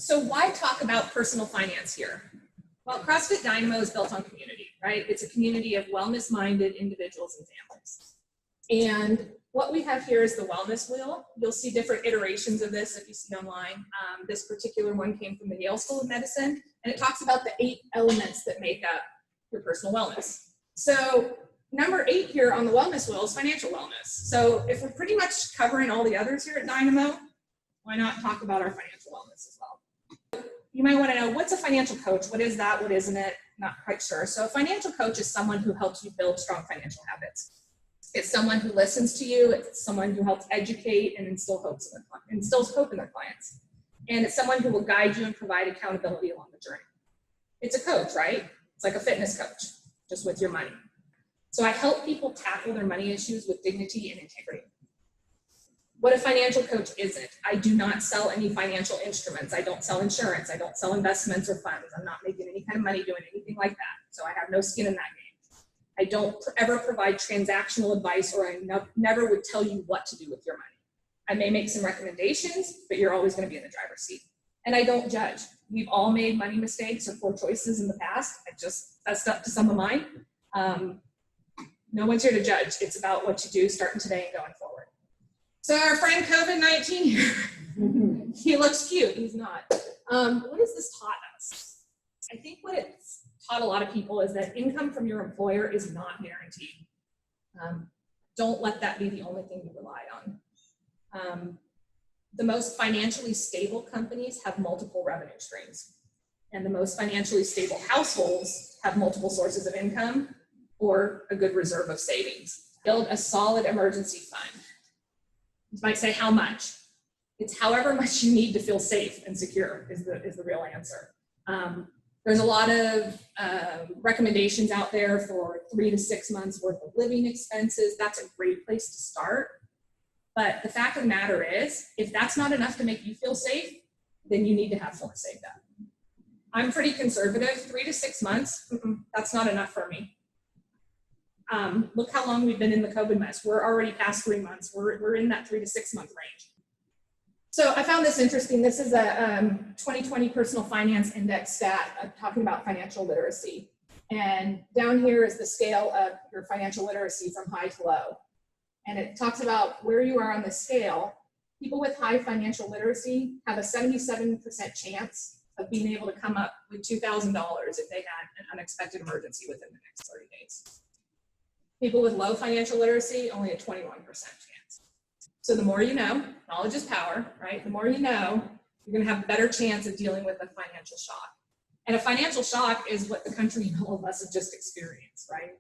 So why talk about personal finance here? Well, CrossFit Dynamo is built on community, right? It's a community of wellness-minded individuals and families. And what we have here is the wellness wheel. You'll see different iterations of this if you see online. This particular one came from the Yale School of Medicine, and it talks about the 8 elements that make up your personal wellness. So number 8 here on the wellness wheel is financial wellness. So if we're pretty much covering all the others here at Dynamo, why not talk about our financial wellness as well? You might want to know, what's a financial coach? What is that? What isn't it? Not quite sure. So a financial coach is someone who helps you build strong financial habits. It's someone who listens to you. It's someone who helps educate and instills hope in their clients. And it's someone who will guide you and provide accountability along the journey. It's a coach, right? It's like a fitness coach, just with your money. So I help people tackle their money issues with dignity and integrity. What a financial coach isn't. I do not sell any financial instruments. I don't sell insurance. I don't sell investments or funds. I'm not making any kind of money doing anything like that. So I have no skin in that game. I don't ever provide transactional advice, or I never would tell you what to do with your money. I may make some recommendations, but you're always going to be in the driver's seat. And I don't judge. We've all made money mistakes or poor choices in the past. I just fessed up to some of mine. No one's here to judge. It's about what you do starting today and going forward. So our friend COVID-19 here, he looks cute, he's not. What has this taught us? I think what it's taught a lot of people is that income from your employer is not guaranteed. Don't let that be the only thing you rely on. The most financially stable companies have multiple revenue streams, and the most financially stable households have multiple sources of income or a good reserve of savings. Build a solid emergency fund. You might say, how much? It's however much you need to feel safe and secure is the real answer. There's a lot of recommendations out there for 3 to 6 months worth of living expenses. That's a great place to start. But the fact of the matter is, if that's not enough to make you feel safe, then you need to have more saved up. I'm pretty conservative. 3 to 6 months, that's not enough for me. Look how long we've been in the COVID mess. We're already past 3 months. We're in that 3 to 6 month range. So I found this interesting. This is a 2020 Personal Finance Index stat talking about financial literacy. And down here is the scale of your financial literacy from high to low. And it talks about where you are on the scale. People with high financial literacy have a 77% chance of being able to come up with $2,000 if they had an unexpected emergency within the next 30 days. People with low financial literacy, only a 21% chance. So the more you know, knowledge is power, right? The more you know, you're gonna have a better chance of dealing with a financial shock. And a financial shock is what the country and all of us have just experienced, right?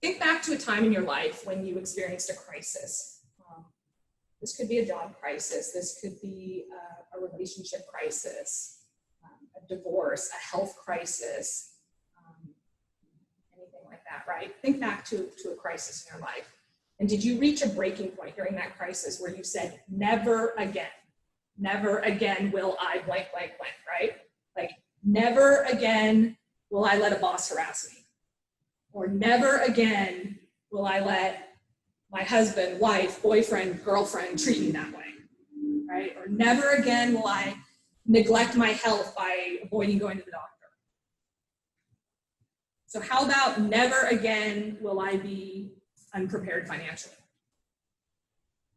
Think back to a time in your life when you experienced a crisis. This could be a job crisis. This could be a relationship crisis, a divorce, a health crisis, anything like that, right? Think back to a crisis in your life. And did you reach a breaking point during that crisis where you said, never again will I blank, blank, blank, right? Like, never again will I let a boss harass me. Or never again will I let my husband, wife, boyfriend, girlfriend treat me that way, right? Or never again will I neglect my health by avoiding going to the doctor. So how about never again will I be unprepared financially?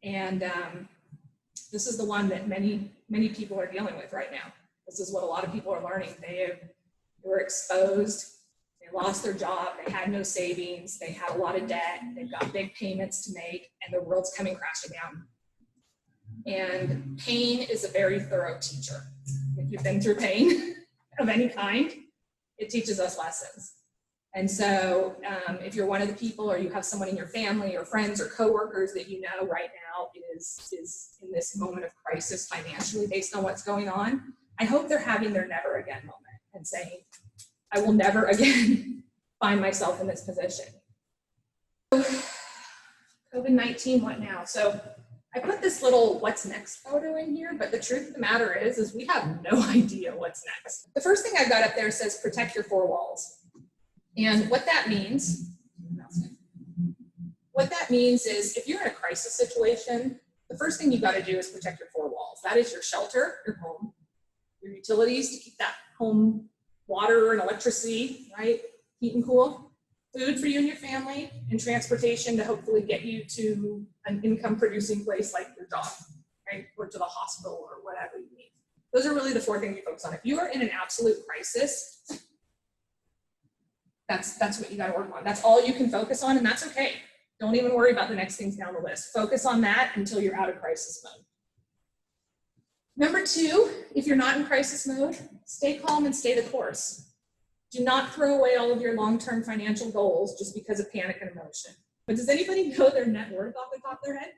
And this is the one that many people are dealing with right now. This is what a lot of people are learning. They were exposed. They lost their job, they had no savings, they had a lot of debt, they've got big payments to make, and the world's coming crashing down. And pain is a very thorough teacher. If you've been through pain of any kind, it teaches us lessons. And so if you're one of the people, or you have someone in your family or friends or coworkers that you know right now is in this moment of crisis financially based on what's going on, I hope they're having their never again moment and saying, I will never again find myself in this position. COVID-19, what now? So I put this little what's next photo in here, but the truth of the matter is we have no idea what's next. The first thing I've got up there says protect your 4 walls. And what that means is if you're in a crisis situation, the first thing you've got to do is protect your 4 walls. walls. That is your shelter, your home, your utilities to keep that home water and electricity, right? Heat and cool, food for you and your family, and transportation to hopefully get you to an income producing place like your job, right? Or to the hospital or whatever you need. Those are really the 4 things you focus on. If you are in an absolute crisis, that's what you got to work on. That's all you can focus on, and that's okay. Don't even worry about the next things down the list. Focus on that until you're out of crisis mode. Number 2, if you're not in crisis mode, stay calm and stay the course. Do not throw away all of your long-term financial goals just because of panic and emotion. But does anybody know their net worth off the top of their head?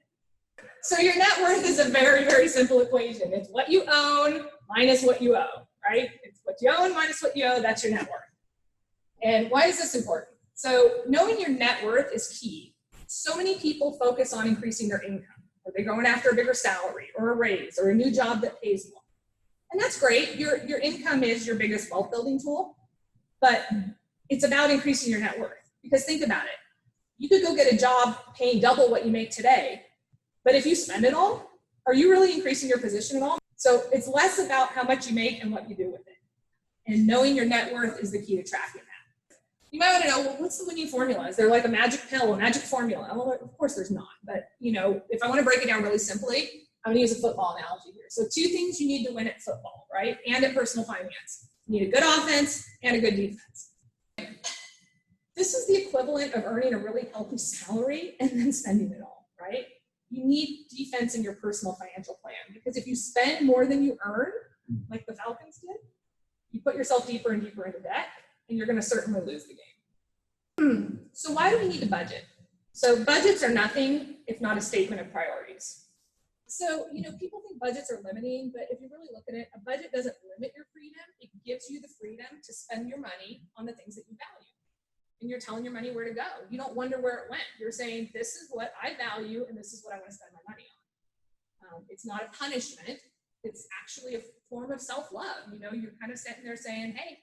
So your net worth is a very, very simple equation. It's what you own minus what you owe, right? It's what you own minus what you owe, that's your net worth. And why is this important? So knowing your net worth is key. So many people focus on increasing their income, or they're going after a bigger salary or a raise or a new job that pays more. And that's great. Your income is your biggest wealth building tool, but it's about increasing your net worth. Because think about it. You could go get a job paying double what you make today, but if you spend it all, are you really increasing your position at all? So it's less about how much you make and what you do with it. And knowing your net worth is the key to tracking that. You might want to know, well, what's the winning formula? Is there like a magic pill, a magic formula? Well, of course there's not. But you know, if I want to break it down really simply, I'm going to use a football analogy here. So 2 things you need to win at football, right? And at personal finance. You need a good offense and a good defense. This is the equivalent of earning a really healthy salary and then spending it all, right? You need defense in your personal financial plan, because if you spend more than you earn, like the Falcons did, you put yourself deeper and deeper into debt, and you're going to certainly lose the game. So why do we need to budget? So budgets are nothing if not a statement of priorities. So, you know, people think budgets are limiting, but if you really look at it, a budget doesn't limit your freedom. It gives you the freedom to spend your money on the things that you value. And you're telling your money where to go. You don't wonder where it went. You're saying, this is what I value, and this is what I want to spend my money on. It's not a punishment. It's actually a form of self-love. You know, you're kind of sitting there saying, hey,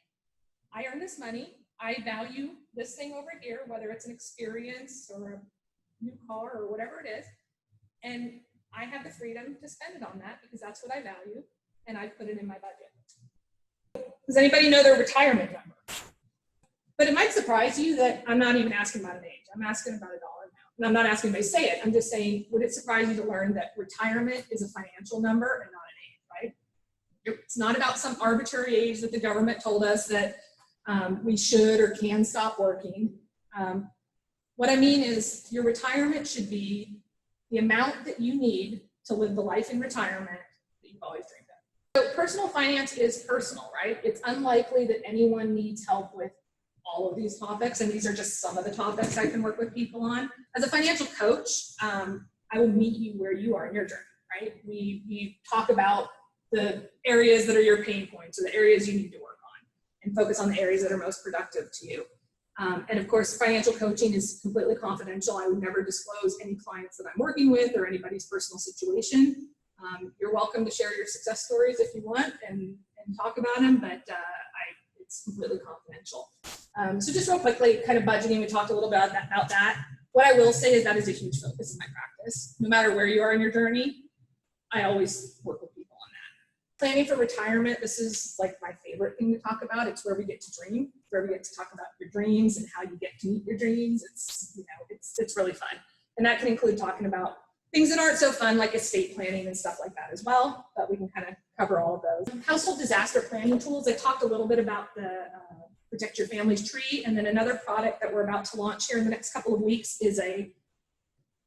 I earn this money. I value this thing over here, whether it's an experience or a new car or whatever it is. And I have the freedom to spend it on that because that's what I value, and I put it in my budget. Does anybody know their retirement number? But it might surprise you that I'm not even asking about an age. I'm asking about a dollar amount. And I'm not asking anybody to say it. I'm just saying, would it surprise you to learn that retirement is a financial number and not an age, right? It's not about some arbitrary age that the government told us that we should or can stop working. What I mean is your retirement should be the amount that you need to live the life in retirement that you've always dreamed of. So personal finance is personal, right? It's unlikely that anyone needs help with all of these topics, and these are just some of the topics I can work with people on. As a financial coach, I will meet you where you are in your journey, right? We talk about the areas that are your pain points or the areas you need to work on and focus on the areas that are most productive to you. And of course, financial coaching is completely confidential. I would never disclose any clients that I'm working with or anybody's personal situation. You're welcome to share your success stories if you want and talk about them, but it's completely confidential. So just real quickly, kind of budgeting, we talked a little bit about that. What I will say is that is a huge focus in my practice. No matter where you are in your journey, I always work with people on that. Planning for retirement, this is like my favorite thing to talk about. It's where we get to dream, where we get to talk about your dreams and how you get to meet your dreams. It's, you know, it's really fun. And that can include talking about things that aren't so fun, like estate planning and stuff like that as well, but we can kind of cover all of those. Household disaster planning tools. I talked a little bit about the Protect Your Family's Tree, and then another product that we're about to launch here in the next couple of weeks is a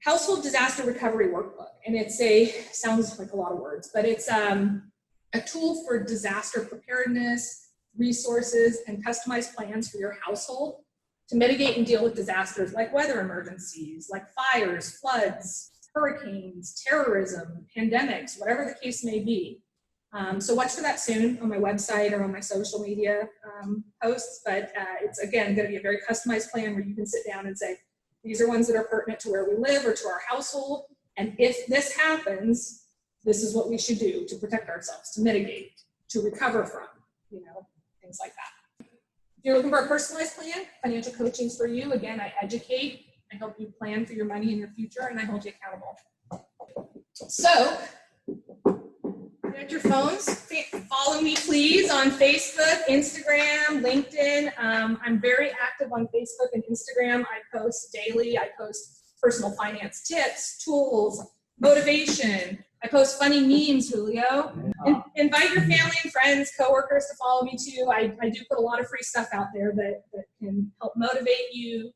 household disaster recovery workbook. And sounds like a lot of words, but it's a tool for disaster preparedness, resources, and customized plans for your household to mitigate and deal with disasters like weather emergencies, like fires, floods, hurricanes, terrorism, pandemics, whatever the case may be. So watch for that soon on my website or on my social media posts, but it's, again, going to be a very customized plan where you can sit down and say, these are ones that are pertinent to where we live or to our household, and if this happens, this is what we should do to protect ourselves, to mitigate, to recover from, you know, things like that. If you're looking for a personalized plan, financial coaching is for you. Again, I educate, I help you plan for your money in your future, and I hold you accountable. So, At your phones, follow me please on Facebook, Instagram, LinkedIn. I'm very active on Facebook and Instagram. I post daily. I post personal finance tips, tools, motivation. I post funny memes, Julio. Invite your family and friends, coworkers to follow me too. I do put a lot of free stuff out there that can help motivate you,